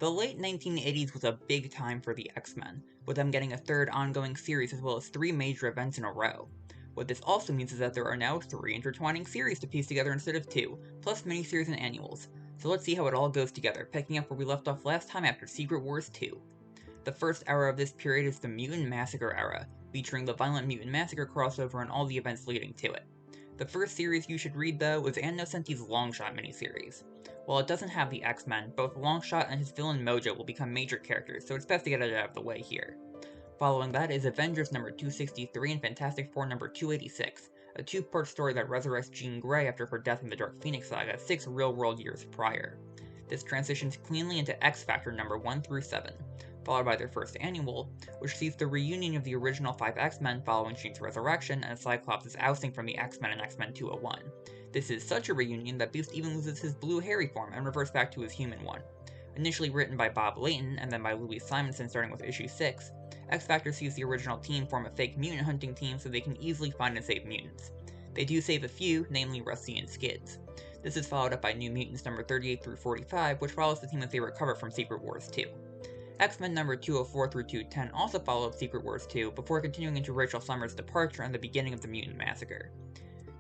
The late 1980s was a big time for the X-Men, with them getting a third ongoing series as well as 3 major events in a row. What this also means is that there are now 3 intertwining series to piece together instead of 2, plus miniseries and annuals. So let's see how it all goes together, picking up where we left off last time after Secret Wars 2. The first era of this period is the Mutant Massacre era, featuring the violent Mutant Massacre crossover and all the events leading to it. The first series you should read, though, was Ann Nocenti's Longshot miniseries. While it doesn't have the X-Men, both Longshot and his villain Mojo will become major characters, so it's best to get it out of the way here. Following that is Avengers number 263 and Fantastic Four number 286, a two-part story that resurrects Jean Grey after her death in the Dark Phoenix saga 6 real-world years prior. This transitions cleanly into X-Factor number 1 through 7, followed by their first annual, which sees the reunion of the original 5 X-Men following Jean's resurrection and Cyclops' ousting from the X-Men in X-Men 201. This is such a reunion that Beast even loses his blue hairy form and reverts back to his human one. Initially written by Bob Layton and then by Louise Simonson starting with issue 6, X-Factor sees the original team form a fake mutant hunting team so they can easily find and save mutants. They do save a few, namely Rusty and Skids. This is followed up by New Mutants number 38 through 45, which follows the team as they recover from Secret Wars 2. X-Men number 204 through 210 also follow up Secret Wars 2, before continuing into Rachel Summers' departure and the beginning of the Mutant Massacre.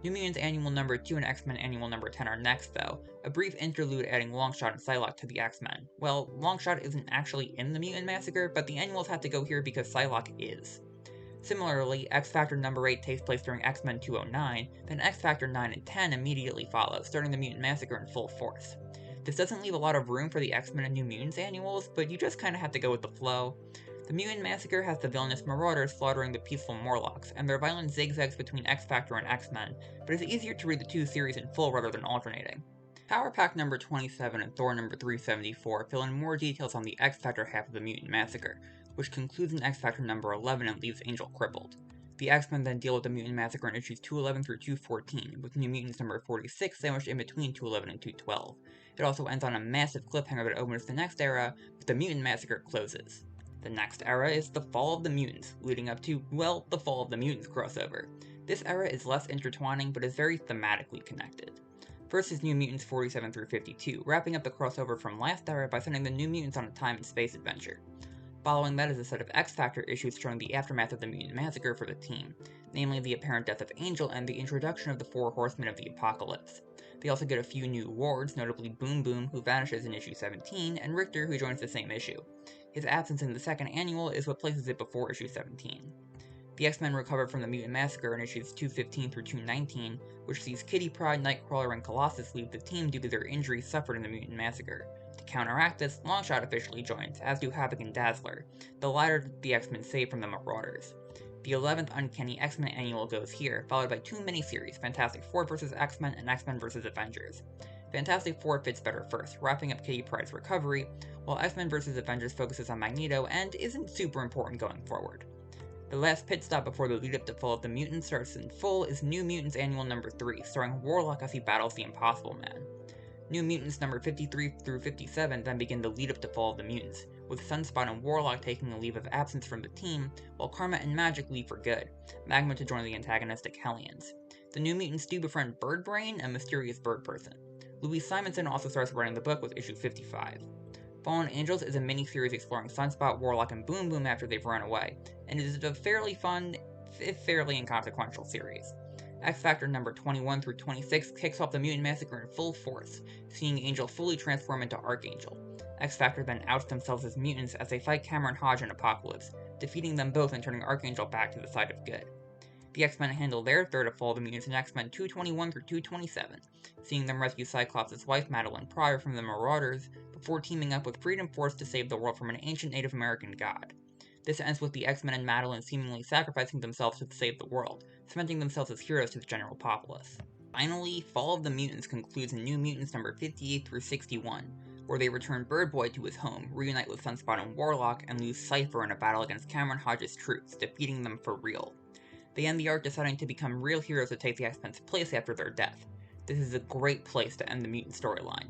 New Mutants Annual number 2 and X-Men Annual number 10 are next, though, a brief interlude adding Longshot and Psylocke to the X-Men. Well, Longshot isn't actually in the Mutant Massacre, but the annuals had to go here because Psylocke is. Similarly, X-Factor number 8 takes place during X-Men 209, then X-Factor 9 and 10 immediately follow, starting the Mutant Massacre in full force. This doesn't leave a lot of room for the X-Men and New Mutants annuals, but you just kinda have to go with the flow. The Mutant Massacre has the villainous Marauders slaughtering the peaceful Morlocks, and their violence zigzags between X-Factor and X-Men, but it's easier to read the two series in full rather than alternating. Power Pack number 27 and Thor number 374 fill in more details on the X-Factor half of the Mutant Massacre, which concludes in X-Factor number 11 and leaves Angel crippled. The X-Men then deal with the Mutant Massacre in issues 211 through 214, with New Mutants number 46 sandwiched in between 211 and 212. It also ends on a massive cliffhanger that opens the next era, with the Mutant Massacre closes. The next era is the Fall of the Mutants, leading up to, well, the Fall of the Mutants crossover. This era is less intertwining, but is very thematically connected. First is New Mutants 47 through 52, wrapping up the crossover from last era by sending the New Mutants on a time and space adventure. Following that is a set of X-Factor issues showing the aftermath of the Mutant Massacre for the team, namely the apparent death of Angel and the introduction of the 4 Horsemen of the Apocalypse. They also get a few new wards, notably Boom Boom, who vanishes in issue 17, and Richter, who joins the same issue. His absence in the second annual is what places it before issue 17. The X-Men recover from the Mutant Massacre in issues 215 through 219, which sees Kitty Pryde, Nightcrawler, and Colossus leave the team due to their injuries suffered in the Mutant Massacre. To counteract this, Longshot officially joins, as do Havoc and Dazzler, the latter the X-Men save from the Marauders. The 11th Uncanny X-Men Annual goes here, followed by 2 miniseries, Fantastic Four vs. X-Men and X-Men vs. Avengers. Fantastic Four fits better first, wrapping up Kitty Pryde's recovery, while X-Men vs. Avengers focuses on Magneto and isn't super important going forward. The last pit stop before the lead-up to Fall of the Mutants starts in full is New Mutants Annual number 3, starring Warlock as he battles the Impossible Man. New Mutants number 53 through 57 then begin the lead-up to Fall of the Mutants, with Sunspot and Warlock taking a leave of absence from the team, while Karma and Magic leave for good, Magma to join the antagonistic Hellions. The New Mutants do befriend Birdbrain, a mysterious bird person. Louise Simonson also starts writing the book with issue 55. Fallen Angels is a mini-series exploring Sunspot, Warlock, and Boom Boom after they've run away, and it is a fairly fun, if fairly inconsequential series. X-Factor number 21 through 26 kicks off the Mutant Massacre in full force, seeing Angel fully transform into Archangel. X-Factor then outs themselves as mutants as they fight Cameron Hodge and Apocalypse, defeating them both and turning Archangel back to the side of good. The X-Men handle their third of Fall of the Mutants in X-Men 221 through 227, seeing them rescue Cyclops' wife Madeline Pryor from the Marauders, before teaming up with Freedom Force to save the world from an ancient Native American god. This ends with the X-Men and Madeline seemingly sacrificing themselves to save the world, cementing themselves as heroes to the general populace. Finally, Fall of the Mutants concludes in New Mutants number 58 through 61, where they return Bird Boy to his home, reunite with Sunspot and Warlock, and lose Cypher in a battle against Cameron Hodge's troops, defeating them for real. They end the arc deciding to become real heroes to take the X-Men's place after their death. This is a great place to end the mutant storyline.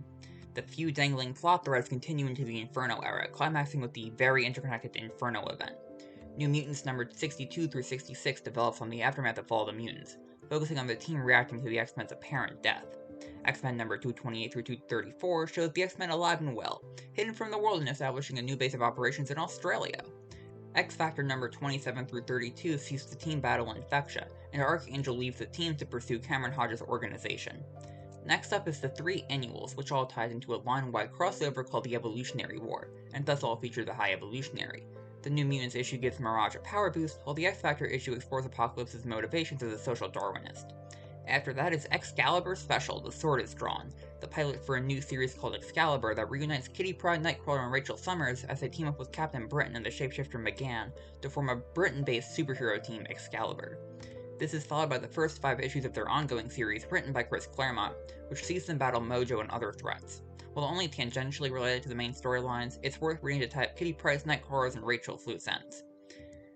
The few dangling plot threads continue into the Inferno era, climaxing with the very interconnected Inferno event. New Mutants numbered 62 through 66 develops on the aftermath of Fall of the Mutants, focusing on the team reacting to the X-Men's apparent death. X-Men number 228 through 234 shows the X-Men alive and well, hidden from the world and establishing a new base of operations in Australia. X-Factor number 27 through 32 sees the team battle Infection, and Archangel leaves the team to pursue Cameron Hodges' organization. Next up is the 3 annuals, which all ties into a line-wide crossover called the Evolutionary War, and thus all feature the High Evolutionary. The New Mutants issue gives Mirage a power boost, while the X-Factor issue explores Apocalypse's motivations as a social Darwinist. After that is Excalibur Special, The Sword is Drawn, the pilot for a new series called Excalibur that reunites Kitty Pryde, Nightcrawler, and Rachel Summers as they team up with Captain Britain and the shapeshifter McGann to form a Britain-based superhero team, Excalibur. This is followed by the first 5 issues of their ongoing series written by Chris Claremont, which sees them battle Mojo and other threats. While only tangentially related to the main storylines, it's worth reading to tie up Kitty Pryde's, Nightcrawler's, and Rachel's loose ends.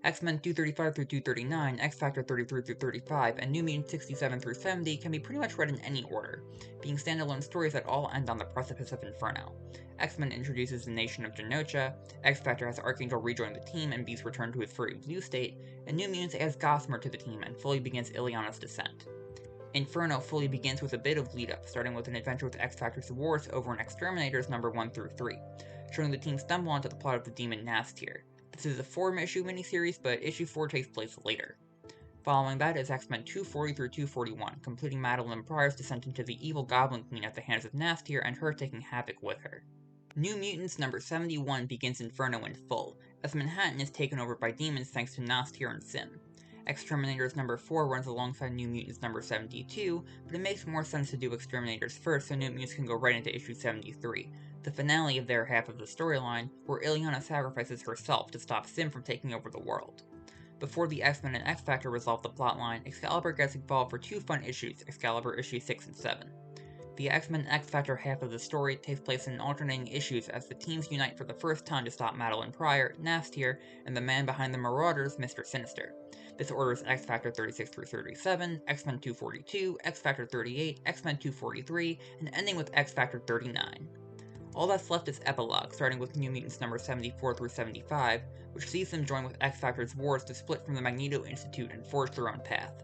X-Men 235 through 239, X-Factor 33 through 35, and New Mutants 67 through 70 can be pretty much read in any order, being standalone stories that all end on the precipice of Inferno. X-Men introduces the nation of Genosha, X-Factor has Archangel rejoin the team and Beast return to his furry blue state, and New Mutants adds Gossamer to the team and fully begins Illyana's descent. Inferno fully begins with a bit of lead-up, starting with an adventure with X-Factor's wars over in X-Terminators number 1 through 3, showing the team stumble onto the plot of the demon Nastir. This is a 4-issue miniseries, but issue 4 takes place later. Following that is X-Men 240 through 241, completing Madeline Pryor's descent into the evil Goblin Queen at the hands of Nastir and her taking havoc with her. New Mutants number 71 begins Inferno in full, as Manhattan is taken over by demons thanks to Nastir and Sim. X-Terminators number 4 runs alongside New Mutants number 72, but it makes more sense to do X-Terminators first so New Mutants can go right into issue 73, the finale of their half of the storyline, where Illyana sacrifices herself to stop Sim from taking over the world. Before the X-Men and X-Factor resolve the plotline, Excalibur gets involved for 2 fun issues, Excalibur issues 6 and 7. The X-Men X-Factor half of the story takes place in alternating issues as the teams unite for the first time to stop Madeline Pryor, Nastir, and the man behind the Marauders, Mr. Sinister. This order is X-Factor 36 through 37, X-Men 242, X-Factor 38, X-Men 243, and ending with X-Factor 39. All that's left is Epilogue, starting with New Mutants number 74 through 75, which sees them join with X-Factor's wars to split from the Magneto Institute and forge their own path.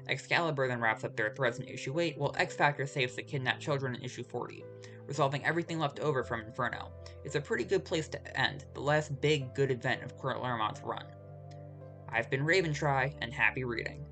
Excalibur then wraps up their threads in issue 8, while X-Factor saves the kidnapped children in issue 40, resolving everything left over from Inferno. It's a pretty good place to end, the last big good event of Claremont's run. I've been Raventry, and happy reading.